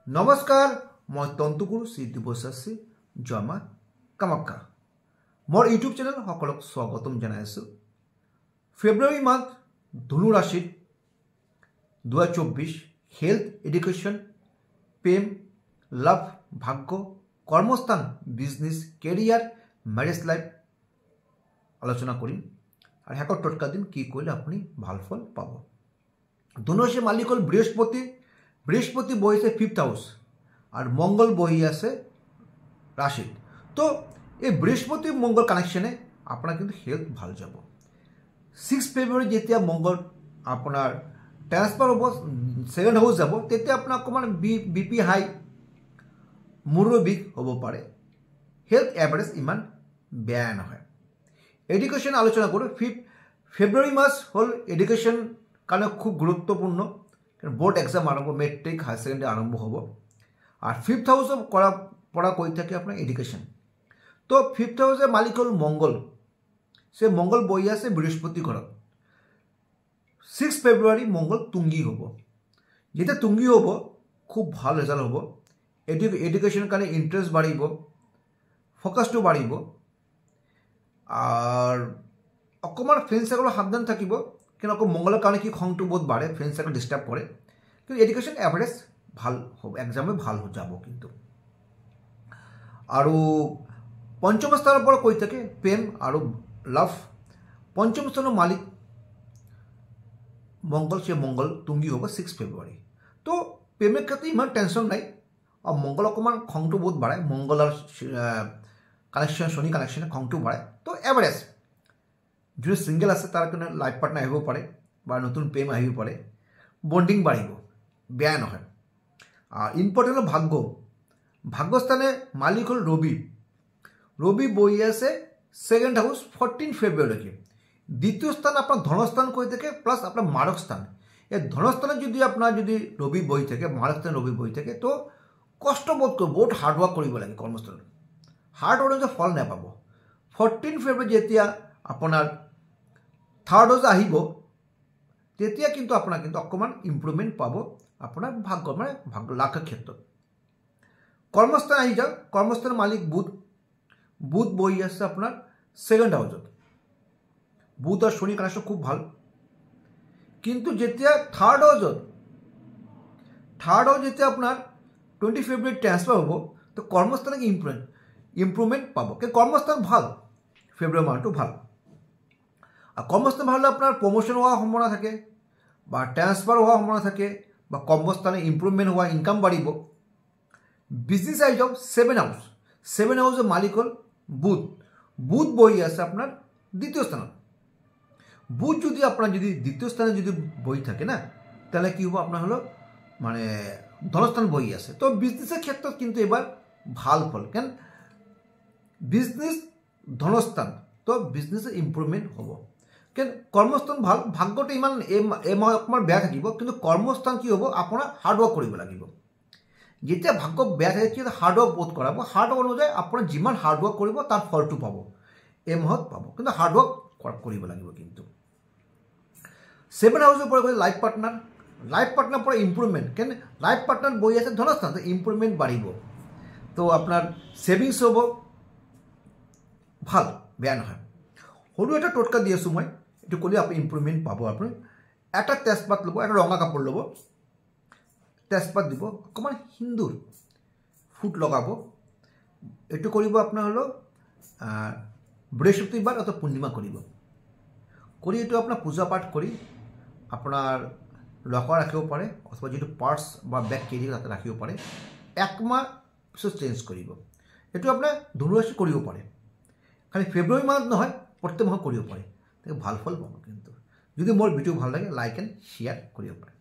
নমস্কাৰ মই তন্তুগুৰু শ্ৰী দিৱসাচী জমা কামাখ্যা মোৰ ইউটিউব চেনেল সকলক স্বাগতম জনাইছো। ফেব্ৰুৱাৰী মাহ ধনু ৰাশিত 2024 হেলথ এডুকেশ্যন প্ৰেম লাভ ভাগ্য কৰ্মস্থান বিজনেছ কেৰিয়াৰ মেৰেজ লাইফ আলোচনা কৰিম আৰু শেষত টটকা দিন কি কৰিলে আপুনি ভাল ফল পাব। ধনু ৰাশিৰ মালিক হ'ল বৃহস্পতি বহিছে 5th হাউস আর মঙ্গল বহি আছে রাশিত। তো এই বৃহস্পতি মঙ্গল কানেকশনে আপনার কিন্তু হেলথ ভালো যাব। 6 ফেব্রুয়ারি যেতিয়া মঙ্গল আপনার ট্রান্সফার হব 2nd হাউস যাব তেতিয়া আপনার অকমান বিপি হাই মূৰৰ বিষ হ'ব পাৰে। হেলথ এভাৰেজ ইমান বেয়া নহয়। এডুকেশন আলোচনা কৰোঁ। ফেব্ৰুয়াৰি মাস হল এডুকেশন কাৰণে খুব গুৰুত্বপূৰ্ণ। বোর্ড এক্সাম আরম্ভ মেট্রিক হায়ার সেকেন্ডারি আরম্ভ হব আর 5th হাউস পড়া করে থাকে আপনার এডুকেশন। তো 5th হাউসের মালিক হল মঙ্গল, সে মঙ্গল বই আছে বৃহস্পতি ঘরত। 6 ফেব্রুয়ারি মঙ্গল তুঙ্গি হব। যেটা তুঙ্গি হব খুব ভালো রেজাল্ট হব। এডুকেশন কারণে ইন্টারেস্ট বাড়িব, ফোকাসটো বাড়িব আর অকমান ফ্রেন্ড সার্কেল সাবধান থাকিব। কিন্তু আকৌ মঙ্গলের কারণে কি খংটো বহুত বাড়ে, ফ্রেন্ড সার্কেল ডিস্টার্ব করে। কিন্তু এডুকেশন এভারেজ ভাল হবে, এক্সামে ভাল যাব। কিন্তু আর পঞ্চম স্থানের পর কৈ থাকে প্রেম আর লাভ। পঞ্চম স্থানের মালিক মঙ্গল, সে মঙ্গল তুঙ্গি হব 6 ফেব্রুয়ারি। তো প্রেমের ক্ষেত্রে ইমান টেনশন নাই। আর মঙ্গল অকমান খংটো বহুত বাড়ায়, মঙ্গল আর কানেকশন শনি কানেকশনে খংটো বাড়ায়। তো এভারেজ যদি সিঙ্গেল আছে তার কারণে লাইফ পার্টনার আহিব পাৰে বা নতুন প্ৰেম আহিব পাৰে, বন্ডিং বাড়িব, বেয়া নহয়। আর ইম্পর্টেন্ট হল ভাগ্য। ভাগ্যস্থানে মালিক হল রবি বই আছে 2nd হাউস 14 ফেব্রুয়ারি। দ্বিতীয় স্থান আপনার ধনস্থান করে থাকে প্লাস আপনার মারক স্থান। এই ধনস্থানে যদি আপনার যদি রবি বই থাকে, মারক স্থানে রবি বই থাকে, তো কষ্ট বোধ করব, বহুত হার্ডওয়ার্ক কৰিব লাগে কর্মস্থলে। হার্ডওয়ার্ক ফল নাপাব। 14 ফেব্রুয়ারি যেতিয়া আপনার 3rd হাউস আহিব তেতিয়া কিন্তু আপনার কিন্তু অকমান ইম্প্রুভমেন্ট পাব আপনার ভাগ্য, মানে ভাগ্য লাখের ক্ষেত্ৰত। কর্মস্থান আহি যাওক। কর্মস্থানের মালিক বুধ বহি আছে আপনার 2nd হাউসত। বুধ আর শনি কানেকশন খুব ভাল। কিন্তু যেতিয়া 3rd হাউস যেতিয়া আপনার 20 ফেব্রুয়ারি ট্রান্সফার হব, তো কর্মস্থানে ইম্প্রুভমেন্ট পাব। কিন্তু কর্মস্থান ভাল, ফেব্রুয়ারি মাহটো ভাল। আর কর্মস্থান ভালো আপনার প্রমোশন হওয়ার সম্ভাবনা থাকে বা ট্রান্সফার হওয়ার সম্ভাবনা থাকে বা কর্মস্থানে ইম্প্রুভমেন্ট হওয়া, ইনকাম বাড়িব। বিজনেস আহি যাওক 7 হাউস। 7 হাউসের মালিক হল বুধ বহি আছে আপনার 2য় স্থানত। বুধ যদি আপনার যদি 2য় স্থানে যদি বই থাকে না, তাহলে কি হবো আপনার হলো মানে ধনস্থান বই আছে। তো বিজনেসের ক্ষেত্রে কিন্তু এবার ভাল ফল, কেন বিজনেস ধনস্থান, তো বিজনেসের ইম্প্রুভমেন্ট হব। কেন কর্মস্থান ভাল, ভাগ্যটা ইমান এই মাহ অকমান বেয়া থাকিব। কিন্তু কর্মস্থান কি হব, আপনার হার্ডওয়ার্ক কৰিব লাগিব। যেতিয়া ভাগ্য বেয়া থাকে কি হাৰ্ডওয়াৰ্ক বোধ কৰাব। হাৰ্ডওয়াৰ্ক অনুযায়ী আপনাৰ যিমান হাৰ্ডওয়াৰ্ক কৰিব তাৰ ফলটো পাব, এই মাহত পাব। কিন্তু হাৰ্ডওয়াৰ্ক কৰিব লাগিব। কিন্তু 7 হাউসের পরে লাইফ পার্টনার পরে ইম্প্রুভমেন্ট। কেন লাইফ পার্টনার বই আছে ধনস্থান, তো ইম্প্রুভমেন্ট বাড়িব। তো আপনার সেভিংস হব ভাল, বেয়া নহয়। সৰু এটা টোটকা দি আছোঁ মই, এইটো কৰিলে আপুনি ইম্প্ৰুভমেণ্ট পাব। আপুনি এটা তেজপাত ল'ব, এটা ৰঙা কাপোৰ ল'ব, তেজপাত দিব, অকণমান সিন্দুৰ ফুট লগাব। এইটো কৰিব আপোনাৰ হলো বৃহস্পতিবাৰ অথবা পূৰ্ণিমা কৰিব। কৰি এইটো আপোনাৰ পূজা পাঠ কৰি আপোনাৰ লকাৰ ৰাখিব পাৰে অথবা যিটো পাৰ্চ বা বেগ কেৰি তাতে ৰাখিব পাৰে। 1 মাহ পিছত চেঞ্জ কৰিব। এইটো আপোনাৰ ধনু ৰাশি কৰিব পাৰে। খালি ফেব্ৰুয়াৰি মাহ নহয়, প্ৰত্যেক মাহ কৰিব পাৰে, তাকে ভাল ফল পাব। কিন্তু যদি মোৰ ভিডিও ভাল লাগে লাইক এণ্ড শ্বেয়াৰ কৰিব পাৰে।